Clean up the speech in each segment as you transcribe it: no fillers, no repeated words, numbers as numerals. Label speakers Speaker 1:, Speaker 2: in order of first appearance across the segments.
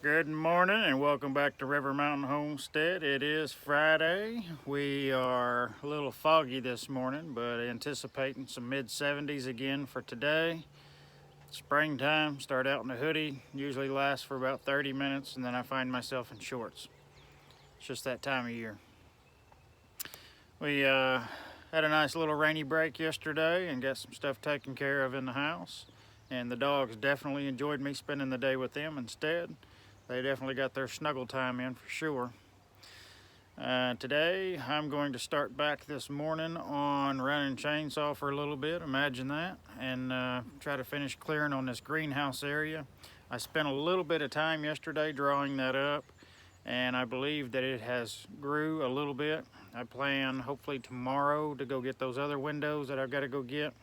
Speaker 1: Good morning and welcome back to River Mountain Homestead. It is Friday. We are a little foggy this morning, but anticipating some mid-70s again for today. Springtime, start out in a hoodie, usually lasts for about 30 minutes, and then I find myself in shorts. It's just that time of year. We had a nice little rainy break yesterday and got some stuff taken care of in the house. And the dogs definitely enjoyed me spending the day with them instead. They definitely got their snuggle time in for sure. Today I'm going to start back this morning on running chainsaw for a little bit, imagine that, and try to finish clearing on this greenhouse area. I spent a little bit of time yesterday drawing that up, and I believe that it has grew a little bit. I plan hopefully tomorrow to go get those other windows that I've got to go get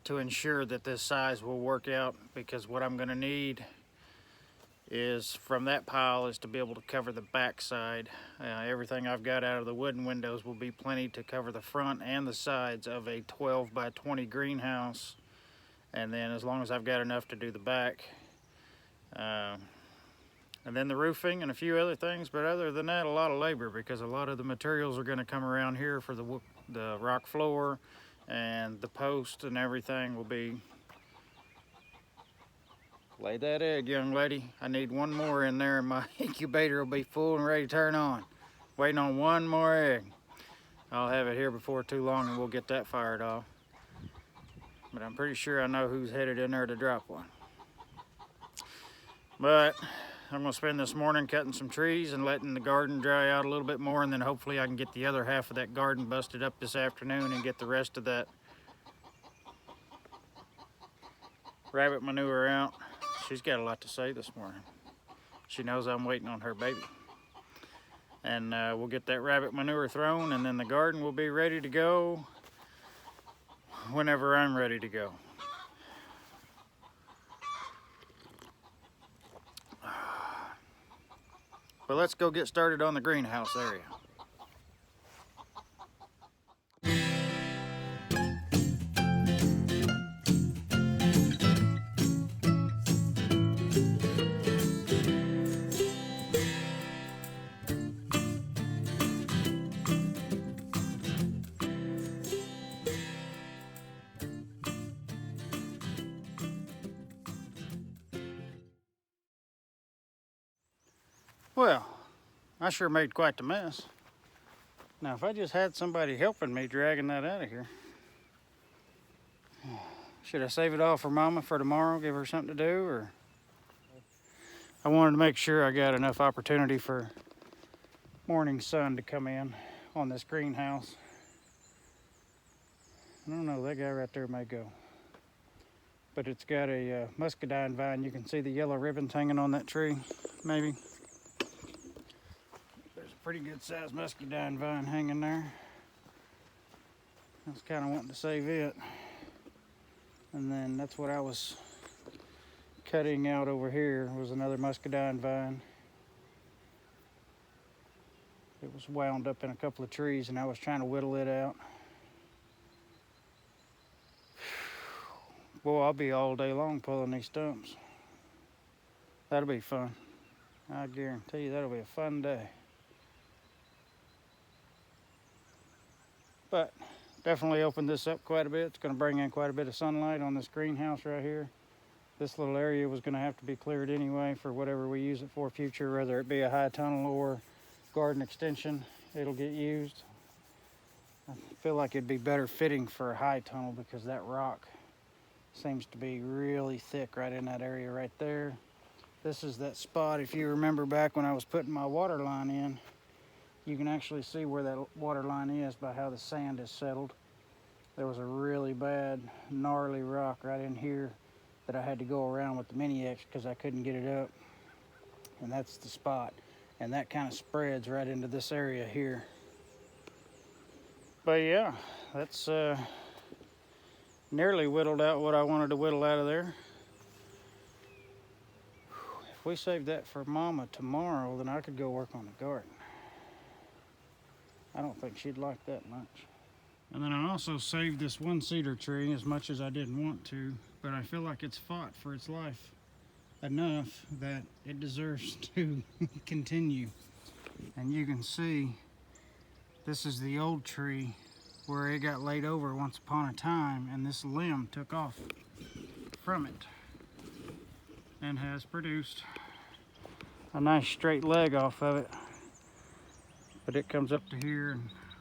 Speaker 1: to ensure that this size will work out, because what I'm going to need is from that pile is to be able to cover the back side. Everything I've got out of the wooden windows will be plenty to cover the front and the sides of a 12 by 20 greenhouse, and then as long as I've got enough to do the back, and then the roofing and a few other things. But other than that, a lot of labor, because a lot of the materials are going to come around here for the rock floor, and the post and everything will be. Lay that egg, young lady. I need one more in there and my incubator will be full and ready to turn on. Waiting on one more egg. I'll have it here before too long and we'll get that fired off. But I'm pretty sure I know who's headed in there to drop one. But I'm gonna spend this morning cutting some trees and letting the garden dry out a little bit more, and then hopefully I can get the other half of that garden busted up this afternoon and get the rest of that rabbit manure out. She's got a lot to say this morning. She knows I'm waiting on her baby. And we'll get that rabbit manure thrown, and then the garden will be ready to go whenever I'm ready to go. But let's go get started on the greenhouse area. Well, I sure made quite the mess. Now, if I just had somebody helping me dragging that out of here. Should I save it all for Mama for tomorrow, give her something to do, or? I wanted to make sure I got enough opportunity for morning sun to come in on this greenhouse. I don't know, that guy right there may go. But it's got a muscadine vine. You can see the yellow ribbons hanging on that tree, maybe. There's a pretty good sized muscadine vine hanging there. I was kind of wanting to save it. And then that's what I was cutting out over here, was another muscadine vine. It was wound up in a couple of trees and I was trying to whittle it out. Boy, I'll be all day long pulling these stumps. That'll be fun. I guarantee you that'll be a fun day. But definitely opened this up quite a bit. It's going to bring in quite a bit of sunlight on this greenhouse right here. This little area was going to have to be cleared anyway for whatever we use it for future, whether it be a high tunnel or garden extension. It'll get used. I feel like it'd be better fitting for a high tunnel because that rock seems to be really thick right in that area right there. This is that spot, if you remember back when I was putting my water line in, you can actually see where that water line is by how the sand is settled. There was a really bad, gnarly rock right in here that I had to go around with the Mini-X because I couldn't get it up. And that's the spot. And that kind of spreads right into this area here. But yeah, that's nearly whittled out what I wanted to whittle out of there. If we save that for Mama tomorrow, then I could go work on the garden. I don't think she'd like that much. And then I also saved this one cedar tree, as much as I didn't want to, but I feel like it's fought for its life enough that it deserves to continue. And you can see this is the old tree where it got laid over once upon a time, and this limb took off from it and has produced a nice straight leg off of it. But it comes up to here,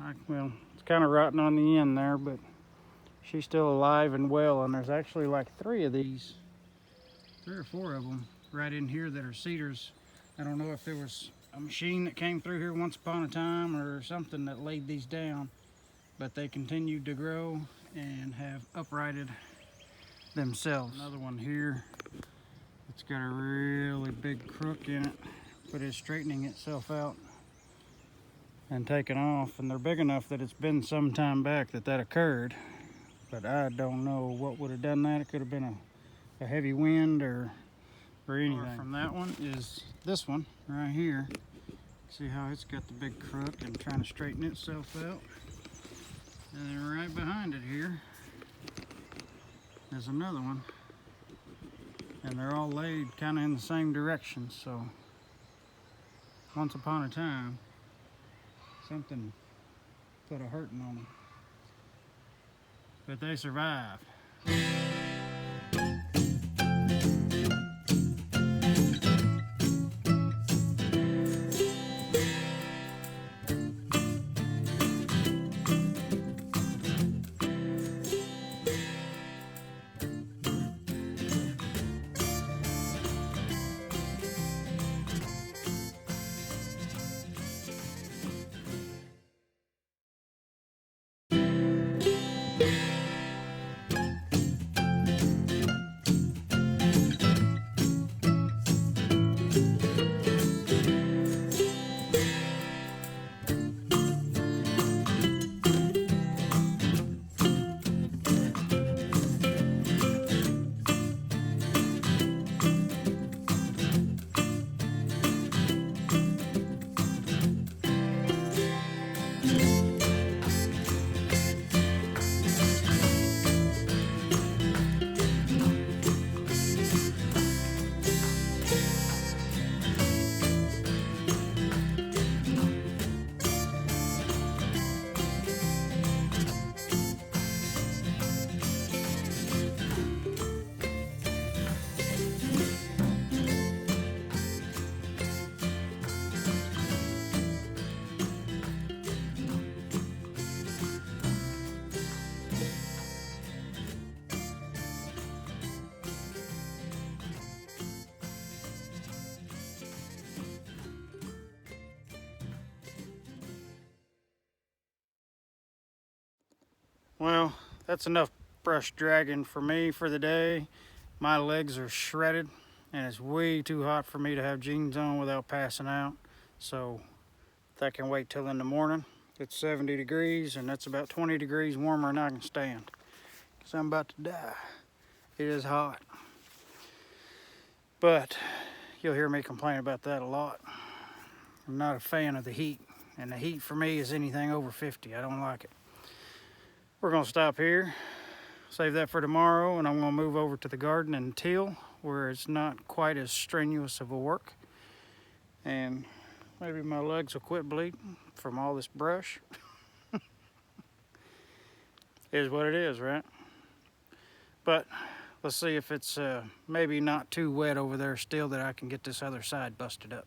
Speaker 1: and well, it's kind of rotten on the end there, but she's still alive and well. And there's actually like 3 or 4 of them right in here that are cedars. I don't know if there was a machine that came through here once upon a time or something that laid these down, but they continued to grow and have uprighted themselves. Another one here, it's got a really big crook in it, but it's straightening itself out and taking off, and they're big enough that it's been some time back that occurred, but I don't know what would have done that. It could have been a heavy wind or anything. From that one is this one right here. See how it's got the big crook and trying to straighten itself out. And then right behind it here is another one, and they're all laid kind of in the same direction. So once upon a time something put a hurting on them, but they survived. Well, that's enough brush dragging for me for the day. My legs are shredded, and it's way too hot for me to have jeans on without passing out. So that can wait till in the morning. It's 70 degrees, and that's about 20 degrees warmer than I can stand, because I'm about to die. It is hot. But you'll hear me complain about that a lot. I'm not a fan of the heat, and the heat for me is anything over 50. I don't like it. We're gonna stop here, save that for tomorrow, and I'm gonna move over to the garden and till, where it's not quite as strenuous of a work. And maybe my legs will quit bleeding from all this brush. Is what it is, right? But let's see if it's maybe not too wet over there still, that I can get this other side busted up.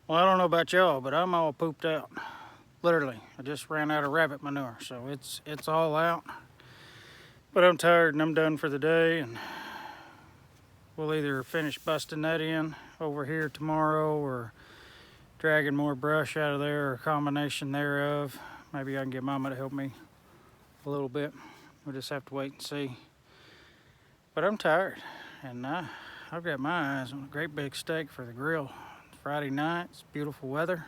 Speaker 1: Well, I don't know about y'all, but I'm all pooped out. Literally, I just ran out of rabbit manure, so it's all out. But I'm tired and I'm done for the day, and we'll either finish busting that in over here tomorrow or dragging more brush out of there, or a combination thereof. Maybe I can get Mama to help me a little bit. We'll just have to wait and see. But I'm tired, and I've got my eyes on a great big steak for the grill. Friday night, it's beautiful weather.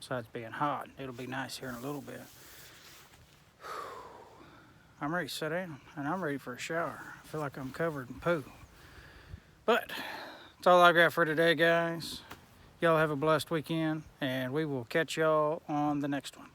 Speaker 1: Besides being hot, it'll be nice here in a little bit. I'm ready to sit down, and I'm ready for a shower. I feel like I'm covered in poo. But that's all I got for today, guys. Y'all have a blessed weekend, and we will catch y'all on the next one.